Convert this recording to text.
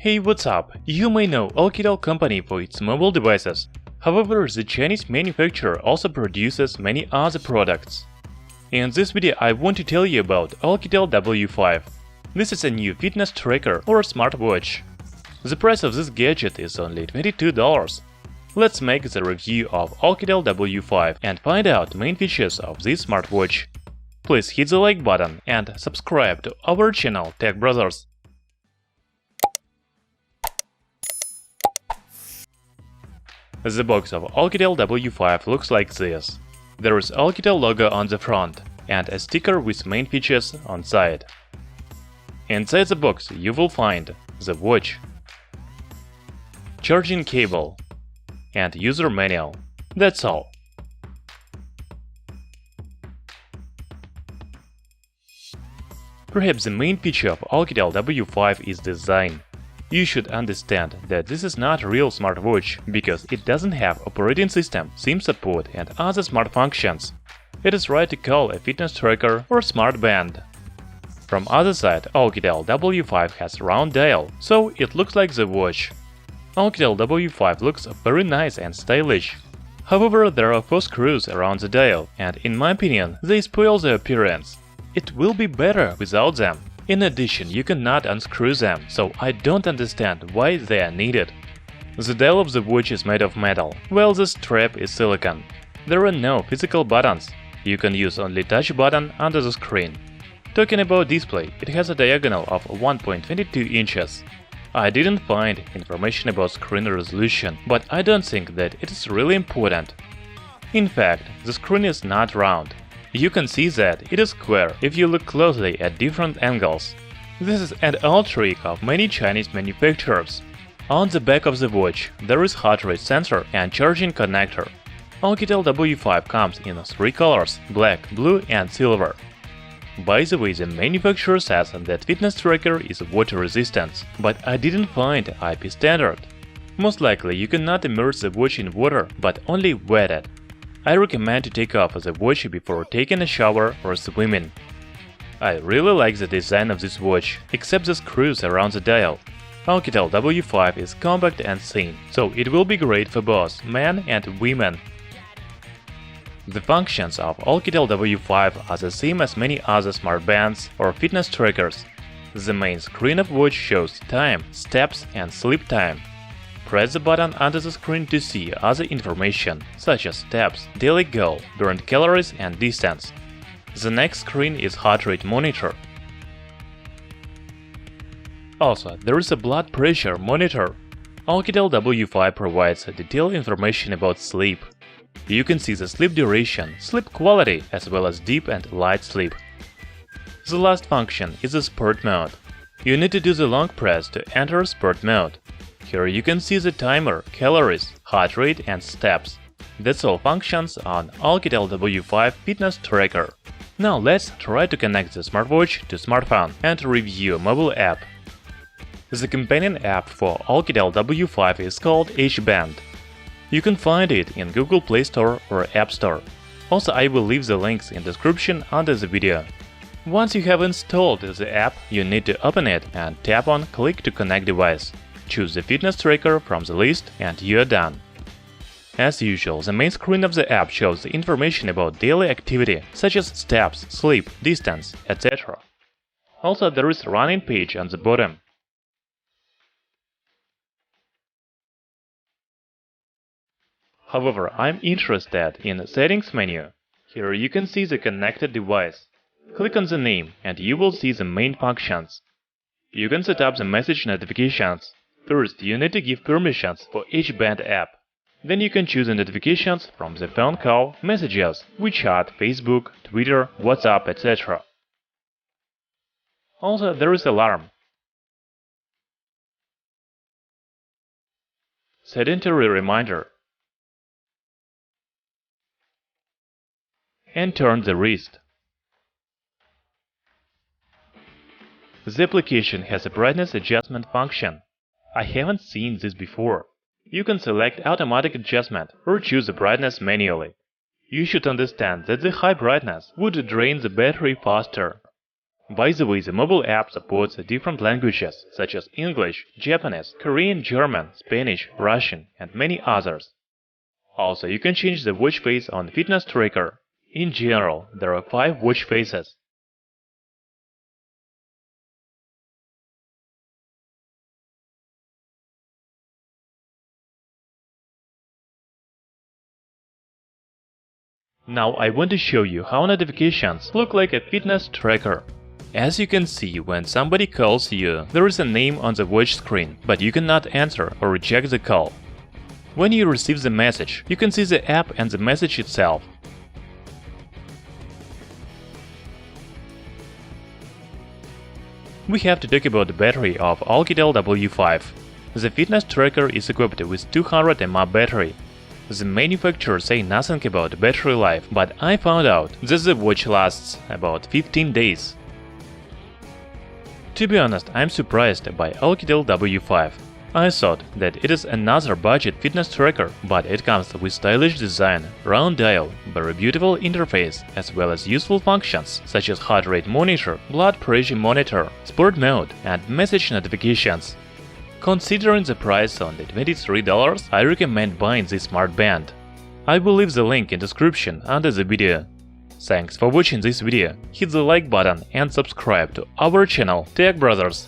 Hey, what's up? You may know Oukitel company for its mobile devices. However, the Chinese manufacturer also produces many other products. In this video, I want to tell you about Oukitel W5. This is a new fitness tracker or smartwatch. The price of this gadget is only $22. Let's make the review of Oukitel W5 and find out main features of this smartwatch. Please hit the like button and subscribe to our channel Tech Brothers. The box of Oukitel W5 looks like this. There is Oukitel logo on the front and a sticker with main features on side. Inside the box you will find the watch, charging cable, and user manual. That's all. Perhaps the main feature of Oukitel W5 is design. You should understand that this is not a real smartwatch because it doesn't have operating system, SIM support and other smart functions. It is right to call a fitness tracker or smart band. From other side, Oukitel W5 has round dial, so it looks like the watch. Oukitel W5 looks very nice and stylish. However, there are 4 screws around the dial, and in my opinion, they spoil the appearance. It will be better without them. In addition, you cannot unscrew them, so I don't understand why they are needed. The dial of the watch is made of metal, while the strap is silicone. There are no physical buttons. You can use only touch button under the screen. Talking about display, it has a diagonal of 1.22 inches. I didn't find information about screen resolution, but I don't think that it is really important. In fact, the screen is not round. You can see that it is square if you look closely at different angles. This is an old trick of many Chinese manufacturers. On the back of the watch, there is heart rate sensor and charging connector. Oukitel W5 comes in 3 colors – black, blue and silver. By the way, the manufacturer says that fitness tracker is water resistant, but I didn't find IP standard. Most likely you cannot immerse the watch in water, but only wet it. I recommend to take off the watch before taking a shower or swimming. I really like the design of this watch, except the screws around the dial. Oukitel W5 is compact and thin, so it will be great for both men and women. The functions of Oukitel W5 are the same as many other smart bands or fitness trackers. The main screen of watch shows time, steps and sleep time. Press the button under the screen to see other information, such as steps, daily goal, burned calories and distance. The next screen is heart rate monitor. Also, there is a blood pressure monitor. Oukitel W5 provides detailed information about sleep. You can see the sleep duration, sleep quality, as well as deep and light sleep. The last function is the sport mode. You need to do the long press to enter sport mode. Here you can see the timer, calories, heart rate and steps. That's all functions on Oukitel W5 fitness tracker. Now let's try to connect the smartwatch to smartphone and review a mobile app. The companion app for Oukitel W5 is called Wristband. You can find it in Google Play Store or App Store. Also, I will leave the links in description under the video. Once you have installed the app, you need to open it and tap on Click to connect device. Choose the fitness tracker from the list and you are done. As usual, the main screen of the app shows the information about daily activity, such as steps, sleep, distance, etc. Also, there is a running page on the bottom. However, I'm interested in the settings menu. Here you can see the connected device. Click on the name and you will see the main functions. You can set up the message notifications. First, you need to give permissions for each band app. Then you can choose the notifications from the phone call, messages, WeChat, Facebook, Twitter, WhatsApp, etc. Also, there is alarm, sedentary reminder, and turn the wrist. The application has a brightness adjustment function. I haven't seen this before. You can select automatic adjustment or choose the brightness manually. You should understand that the high brightness would drain the battery faster. By the way, the mobile app supports different languages such as English, Japanese, Korean, German, Spanish, Russian, and many others. Also, you can change the watch face on the fitness tracker. In general, there are 5 watch faces. Now I want to show you how notifications look like a fitness tracker. As you can see, when somebody calls you, there is a name on the watch screen, but you cannot answer or reject the call. When you receive the message, you can see the app and the message itself. We have to talk about the battery of Oukitel W5. The fitness tracker is equipped with 200 mAh battery. The manufacturers say nothing about battery life, but I found out that the watch lasts about 15 days. To be honest, I'm surprised by Oukitel W5. I thought that it is another budget fitness tracker, but it comes with stylish design, round dial, very beautiful interface, as well as useful functions such as heart rate monitor, blood pressure monitor, sport mode, and message notifications. Considering the price only $23, I recommend buying this smart band. I will leave the link in description under the video. Thanks for watching this video, hit the like button and subscribe to our channel Tech Brothers.